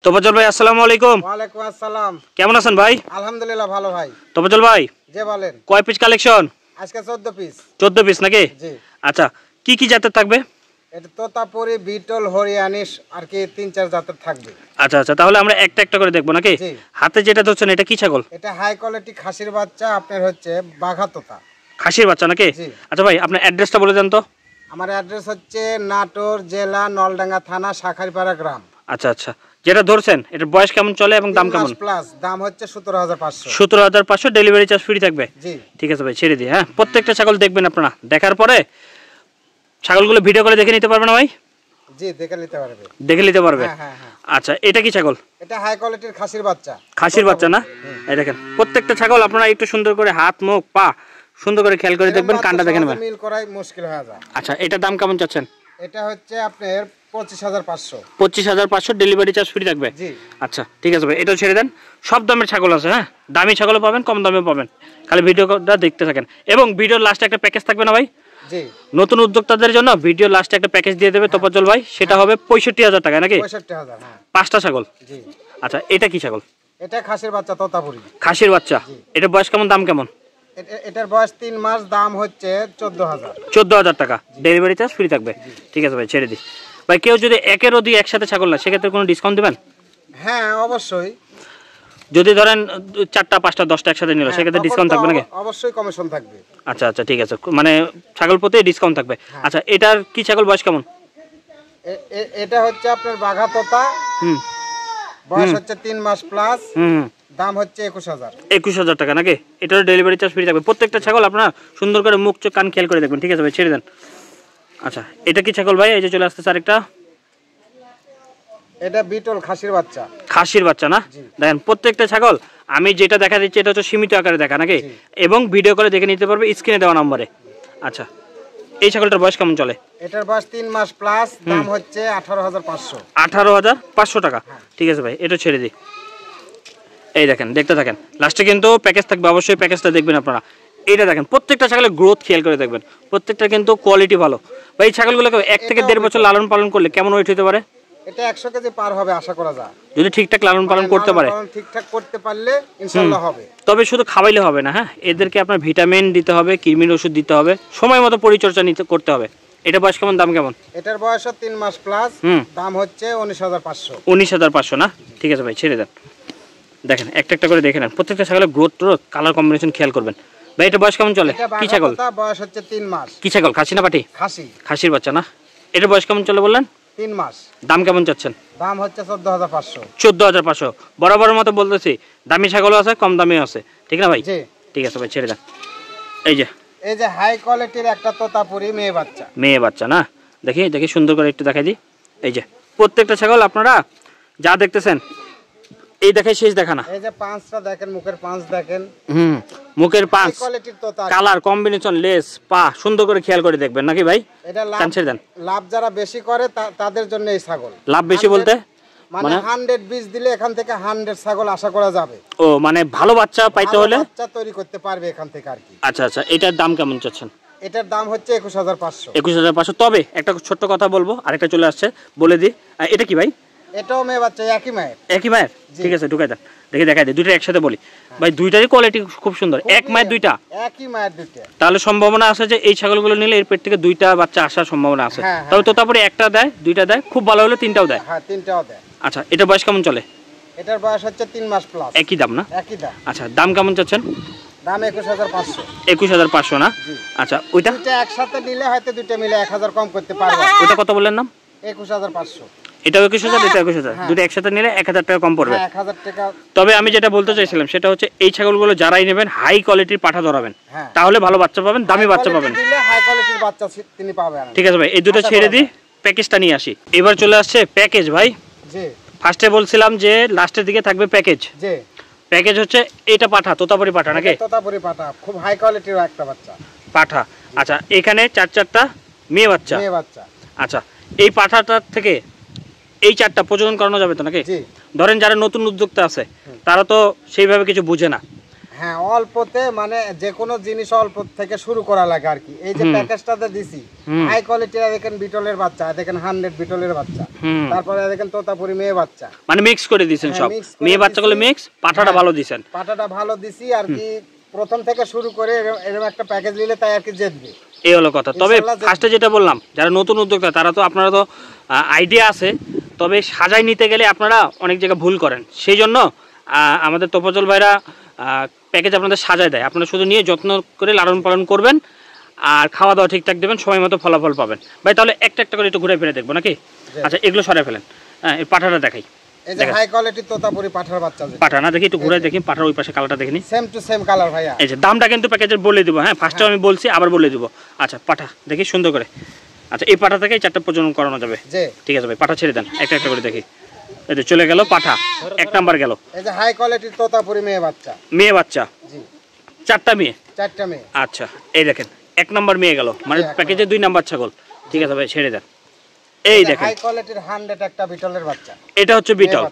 তোফাজ্জল ভাই আসসালামু আলাইকুম। ওয়ালাইকুম আসসালাম। কেমন আছেন ভাই? আলহামদুলিল্লাহ ভালো ভাই। তোফাজ্জল ভাই জি বলেন। কয় পিস কালেকশন? আজকে 14 পিস। 14 পিস নাকি? জি। আচ্ছা কি কি জাতের থাকবে? এটা তোতাপুরি, বিটল, হরিয়ানি আর কি 3-4 জাতের থাকবে। আচ্ছা আচ্ছা তাহলে আমরা একটা একটা করে দেখবো নাকি? জি। হাতে যেটা ধরছেন এটা কি ছাগল? এটা হাই কোয়ালিটি খাসির বাচ্চা, আপনার হচ্ছে বাঘা তোতা। খাসির বাচ্চা নাকি? জি। আচ্ছা ভাই আপনার অ্যাড্রেসটা বলে দেন তো। আমার অ্যাড্রেস হচ্ছে নাটোর জেলা, নলডাঙ্গা থানা, শাখারপাড়া গ্রাম। আচ্ছা আচ্ছা যেটা ধরছেন এটার বয়স কেমন চলে এবং দাম কেমন? প্লাস দাম হচ্ছে 17,500। 17,500 ডেলিভারি চার্জ ফ্রি থাকবে। জি। ঠিক আছে ভাই ছেড়ে দিই। হ্যাঁ প্রত্যেকটা ছাগল দেখবেন আপনারা, দেখার পরে ছাগলগুলো ভিডিও করে দেখে নিতে পারবে না ভাই? জি দেখে নিতে পারবে। দেখে নিতে পারবে। হ্যাঁ। আচ্ছা এটা কি ছাগল? এটা হাই কোয়ালিটির খাসির বাচ্চা। খাসির বাচ্চা না? এই দেখেন প্রত্যেকটা ছাগল আপনারা একটু সুন্দর করে হাত মুখ পা সুন্দর করে খেয়াল করে দেখবেন, কানটা দেখে নেবেন। মিল করাই মুশকিল হয়ে যায়। আচ্ছা এটার দাম কেমন চাচ্ছেন? এটা হচ্ছে আপনার 25,500। 25,500 ডেলিভারি চার্জ ফ্রি থাকবে। জি। আচ্ছা ঠিক আছে ভাই এটাও ছেড়ে দেন। সব দামের ছাগল আছে, হ্যাঁ দামি ছাগলও পাবেন কম দামেও পাবেন, খালি ভিডিওটা দেখতে থাকেন। এবং ভিডিওর লাস্টে একটা প্যাকেজ থাকবে না ভাই? জি। নতুন উদ্যোক্তাদের জন্য ভিডিও লাস্টে একটা প্যাকেজ দিয়ে দেবে তোফাজ্জল ভাই, সেটা হবে 65,000 টাকা নাকি? 65,000 হ্যাঁ। 5টা ছাগল। জি। আচ্ছা এটা কি ছাগল? এটা খাসির বাচ্চা তোতাপুরি। খাসির বাচ্চা। এটা বয়স কেমন দাম কেমন? এটার বয়স 3 মাস, দাম হচ্ছে 14,000। 14,000 টাকা ডেলিভারি চার্জ ফ্রি থাকবে। ঠিক আছে ভাই ছেড়ে দিই। ভাই কেউ যদি একের অধিক একসাথে ছাগল না সেক্ষেত্রে কোনো ডিসকাউন্ট দেবেন? হ্যাঁ অবশ্যই। যদি ধরেন 4টা 5টা 10টা একসাথে নিল সেক্ষেত্রে ডিসকাউন্ট থাকবে নাকি? অবশ্যই কমিশন থাকবে। আচ্ছা আচ্ছা ঠিক আছে, মানে ছাগল প্রতি ডিসকাউন্ট থাকবে। আচ্ছা এটার কি ছাগল, বয়স কেমন? এটা হচ্ছে আপনার বাঘা তোতা। বয়স হচ্ছে 3 মাস প্লাস। দাম হচ্ছে 21,000। 21,000 টাকা নাকি? এটার ডেলিভারি চার্জ ফ্রি থাকবে। প্রত্যেকটা ছাগল আপনারা সুন্দর করে মুখ চোখ কান খেয়াল করে দেখবেন। ঠিক আছে ভাই ছেড়ে দেন। আচ্ছা এটা কি ছাগল ভাই? এই যে চলে আসতেছে আরেকটা। এটা বিটল খাসির বাচ্চা। খাসির বাচ্চা না? দেখেন প্রত্যেকটা ছাগল আমি যেটা দেখা দিচ্ছি এটা হচ্ছে সীমিত আকারে দেখা নাকি, এবং ভিডিও করে দেখে নিতে পারবে স্ক্রিনে দেওয়া নম্বরে। আচ্ছা এই ছাগলটার বয়স কেমন চলে? এটার বয়স 3 মাস প্লাস, দাম হচ্ছে 18,500। 18,500 টাকা। ঠিক আছে ভাই এটা ছেড়ে দিই। এই দেখেন দেখতে থাকেন, লাস্টে কিন্তু প্যাকেজ থাকবে, অবশ্যই প্যাকেজটা দেখবেন আপনারা। এইটা দেখেন প্রত্যেকটা ছাগলের গ্রোথ খেয়াল করে দেখবেন, প্রত্যেকটা কিন্তু কোয়ালিটি ভালো। ভাই এই ছাগলগুলোকে 1 থেকে 1.5 বছর লালন পালন করলে কেমন ওয়েট হতে পারে? এটা 100 কেজি পার হবে আশা করা যায়, যদি ঠিকঠাক লালন পালন করতে পারে। ঠিকঠাক করতে পারলে ইনশাআল্লাহ হবে। তবে শুধু খাওয়াইলে হবে না, হ্যাঁ এদেরকে আপনার ভিটামিন দিতে হবে, কৃমির ওষুধ দিতে হবে, সময় মতো পরিচর্যা করতে হবে। এটা বয়স কেমন, দাম কেমন? এটার বয়স 3 মাস প্লাস, দাম হচ্ছে 19,500। 19,500 না? ঠিক আছে ভাই ছেড়ে দেন। দেখেন একটা একটা করে দেখে নেন, প্রত্যেকটা ছাগলের গ্রোথ কালার কম্বিনেশন খেয়াল করবেন। ভাই এটা বয়স কেমন চলে? কি ছাগল? বয়স হচ্ছে 3 মাস। কি ছাগল, খাসি না পাটি? খাসি। খাসির বাচ্চা না? এটা বয়স কেমন চলে বললেন? 3 মাস। দাম কেমন চাচ্ছেন? দাম হচ্ছে 14,500। 14,500 বরাবরের মতো বলতেছি, দামি ছাগলও আছে কম দামিও আছে, ঠিক না ভাই? জি। ঠিক আছে ভাই ছেড়ে দেন। এই যে হাই কোয়ালিটির একটা তোতাপুরি মেয়ে বাচ্চা। মেয়ে বাচ্চা না? দেখি দেখি সুন্দর করে একটু দেখাই দিই। এই যে প্রত্যেকটা ছাগল আপনারা যা দেখতেছেন এই দেখে শেষ দেখা না। এই যে পাঁচটা দেখেন, মুখের পাঁচ দেখেন। মুখের পাঁচ, কোয়ালিটির তোতা, কালার কম্বিনেশন, লেস পা সুন্দর করে খেয়াল করে দেখবেন নাকি ভাই? এটা লাভ যারা বেশি করে তাদের জন্য এই ছাগল। লাভ বেশি বলতে মানে 100 বীজ দিলে এখান থেকে 100 ছাগল আশা করা যাবে। ও মানে ভালো বাচ্চা পাইতে হলে বাচ্চা তৈরি করতে পারবে এখান থেকে আর কি। আচ্ছা আচ্ছা এটার দাম কেমন চাচ্ছেন? এটার দাম হচ্ছে 21,500। 21,500। তবে একটা ছোট্ট কথা বলবো, আরেকটা চলে আসছে বলে দিই। এটা কি ভাই? এটাও মেয়ে বাচ্চা, একই মায়ের। একই মায়ের? ঠিক আছে ঢুকাই দেন, দেখি দেখাই দিই। দুইটা একসাথে বলি ভাই, দুইটারই কোয়ালিটি খুব সুন্দর। এক মায়ের দুইটা? একই মায়ের দুইটা। তাহলে সম্ভাবনা আছে যে এই ছাগলগুলো নিলে এর পেট থেকে 2টা বাচ্চা আসার সম্ভাবনা আছে। তবে তোতাপুরি একটা দেয়, 2টা দেয়, খুব ভালো হলে 3টাও দেয়। হ্যাঁ 3টাও দেয়। আচ্ছা এটা বয়স কেমন চলে? এটার বয়স হচ্ছে 3 মাস প্লাস। একই দাম না? একই দাম। আচ্ছা দাম কেমন চাচ্ছেন? দাম 21,500। 21,500 না? আচ্ছা ওইটা একসাথে নিলে হয়তো দুইটা মিলে 1,000 কম করতে পারবে। ওইটা কত বললেন নাম? 21,500। এটাও 21,000, এটা 21,000, দুটো একসাথে নিলে 1,000 টাকা কম পড়বে। 1,000 টাকা। তবে আমি যেটা বলতে চাইছিলাম সেটা হচ্ছে এই ছাগলগুলো যারাই নেবেন হাই কোয়ালিটির পাঠা ধরাবেন, তাহলে ভালো বাচ্চা পাবেন, দামি বাচ্চা পাবেন। হাই কোয়ালিটির বাচ্চা তিনি পাবেন। ঠিক আছে ভাই এই দুটো ছেড়ে দিই, প্যাকেজটা নিয়ে আসি। এবার চলে আসছে প্যাকেজ ভাই। জি। ফার্স্টে বলছিলাম যে লাস্টের দিকে থাকবে প্যাকেজ। জি। প্যাকেজ হচ্ছে এটা পাঠা, তোতাপুরি পাঠা নাকি? তোতাপুরি পাঠা, খুব হাই কোয়ালিটির একটা বাচ্চা পাঠা। আচ্ছা এখানে 4টা মেয়ে বাচ্চা। মেয়ে বাচ্চা। আচ্ছা এই পাঠাটার থেকে এই 4টা প্রজনন করানো যাবে তো নাকি? জি। ধরেন যারা নতুন উদ্যোক্তা আছে তারা তো সেইভাবে কিছু বুঝে না, হ্যাঁ অল্পতে মানে যে কোনো জিনিস অল্প থেকে শুরু করা লাগে আর কি। এই যে প্যাকেজটাতে দিছি হাই কোয়ালিটির, দেখেন বিটলের বাচ্চা, দেখেন 100 বিটলের বাচ্চা, তারপরে দেখেন তোতাপুরি মেয়ে বাচ্চা, মানে মিক্স করে দিয়েছেন সব মেয়ে বাচ্চাগুলো মিক্স। পাঠাটা ভালো দিয়েছেন, পাঠাটা ভালো দিছি আর কি। প্রথম থেকে শুরু করে এরকম একটা প্যাকেজ নিলে তাই আর কি জিতবে, এই হলো কথা। তবে ফার্স্টে যেটা বললাম, যারা নতুন উদ্যোক্তা তারা তো, আপনারা তো আইডিয়া আছে, তবে সাজাই নিতে গেলে আপনারা অনেক জায়গায় ভুল করেন। সেই জন্য আমাদের তোফাজ্জল ভাইরা প্যাকেজ আপনাদের সাজায় দেয়, আপনারা শুধু নিয়ে যত্ন করে লালন পালন করবেন আর খাওয়া দাওয়া ঠিকঠাক দেবেন, সময় মতো ফলাফল পাবেন। ভাই তাহলে একটা একটা করে একটু ঘুরে ফিরে দেখবো নাকি? আচ্ছা এগুলো সরাই ফেলেন। হ্যাঁ, এই পাঠাটা দেখাই। এই যে হাই কোয়ালিটি তোতাপুরি পাঠার বাচ্চা, পাঠা না দেখি একটু ঘুরে দেখি, পাঠার ওই পাশে কালারটা দেখে নি, সেম টু সেম কালার ভাইয়া। এই যে দামটা কিন্তু প্যাকেজের বলে দিব, হ্যাঁ ফার্স্টে আমি বলছি আবার বলে দিব। আচ্ছা পাঠা দেখি সুন্দর করে। আচ্ছা এই পাঠা থেকে 4টা প্রজনন করানো যাবে, ঠিক আছে ভাই। পাঠা ছেড়ে দেন, একটা একটা করে দেখি। এই যে চলে গেল পাঠা, 1 নাম্বার গেল। এই যে হাই কোয়ালিটির তোতাপুরি মেয়ে বাচ্চা, মেয়ে বাচ্চা, জি 4টা মেয়ে, 4টা মেয়ে। আচ্ছা এই দেখেন 1 নাম্বার মেয়ে গেল, মানে প্যাকেজে 2 নাম্বার ছাগল। ঠিক আছে ভাই ছেড়ে দেন। এই দেখেন হাই কোয়ালিটির 100 একটা বিটলের বাচ্চা, এটা হচ্ছে বিটল,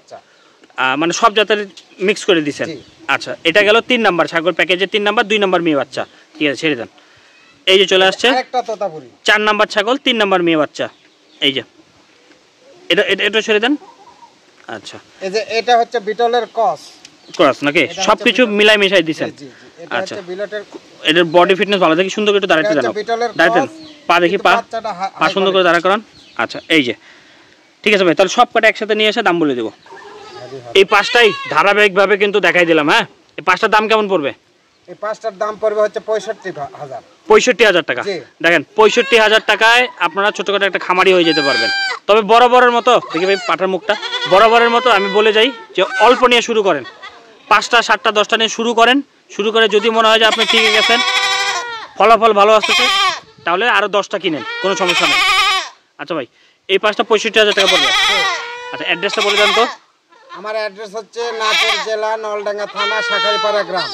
মানে সব জাতের মিক্স করে দিয়েছেন। আচ্ছা এটা গেল 3 নাম্বার ছাগল, প্যাকেজে 3 নাম্বার, 2 নাম্বার মেয়ে বাচ্চা। ঠিক আছে ছেড়ে দেন। এই যে চলে আসছে আরেকটা তোতাপুরি, 4 নাম্বার ছাগল, 3 নাম্বার মেয়ে বাচ্চা। এই যে এটা ছেড়ে দেন। আচ্ছা এই যে এটা হচ্ছে বিটলের ক্রস নাকি, সবকিছু মিলাই মিশাই দিয়েছেন। আচ্ছা এটার বডি ফিটনেস ভালো, দেখি সুন্দর করে একটু দাঁড়াতে জানাও, দাঁড়াতেন পা দেখি, পা সুন্দর করে দাঁড়া করান। আচ্ছা এই যে ঠিক আছে ভাই, তাহলে সব কটা একসাথে নিয়ে এসে দাম বলে দেবো। এই 5টাই ধারাবাহিকভাবে কিন্তু দেখাই দিলাম। হ্যাঁ এই 5টার দাম কেমন পড়বে? এই 5টার দাম পড়বে হচ্ছে 65,000। 65,000 টাকা। দেখেন 65,000 টাকায় আপনারা ছোটখাটো একটা খামারি হয়ে যেতে পারবেন। তবে বরাবরের মতো দেখি ভাই পাঠার মুখটা, বরাবরের মতো আমি বলে যাই যে অল্প নিয়ে শুরু করেন, 5টা 7টা 10টা নিয়ে শুরু করেন। শুরু করে যদি মনে হয় যে আপনি ঠিক গেছেন, ফলাফল ভালো আসতেছে, তাহলে আরো 10টা কিনেন, কোনো সমস্যা নেই। আচ্ছা ভাই এই 5টা 65,000 টাকা পড়বে। আচ্ছা অ্যাড্রেসটা বলে দেন তো। আমার অ্যাড্রেস হচ্ছে নাটোর জেলা নলডাঙ্গা থানা শাঁখারীপাড়া গ্রাম।